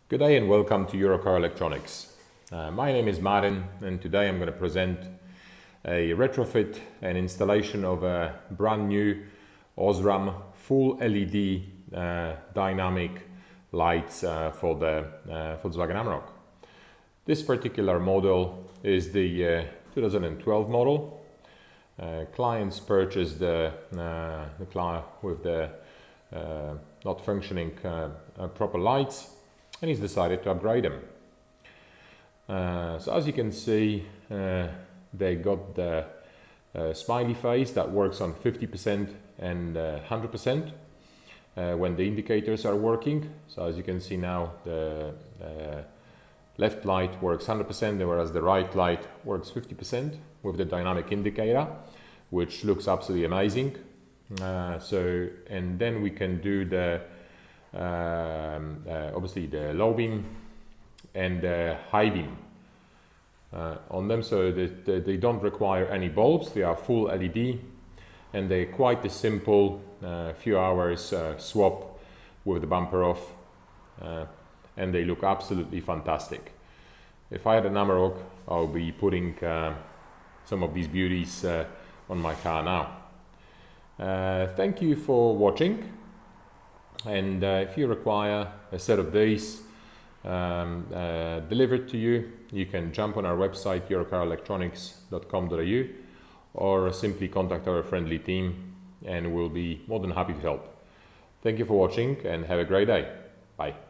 Good day and welcome to Eurocar Electronics. My name is Martin and today I'm going to present a retrofit and installation of a brand new OSRAM Full LED dynamic lights for the Volkswagen Amarok. This particular model is the 2012 model. Clients purchased the car with the not functioning proper lights, and he's decided to upgrade them. So as you can see, they got the smiley face that works on 50% and 100% when the indicators are working. So as you can see now, the left light works 100%, whereas the right light works 50% with the dynamic indicator, which looks absolutely amazing. And then we can do the obviously the low beam and the high beam on them, so that they don't require any bulbs. They are full LED and they're quite a simple few hours swap with the bumper off, and they look absolutely fantastic. If I had an Amarok, I'll be putting some of these beauties on my car now. Thank you for watching. And if you require a set of these delivered to you, you can jump on our website eurocarelectronics.com.au or simply contact our friendly team and we'll be more than happy to help. Thank you for watching and have a great day. Bye.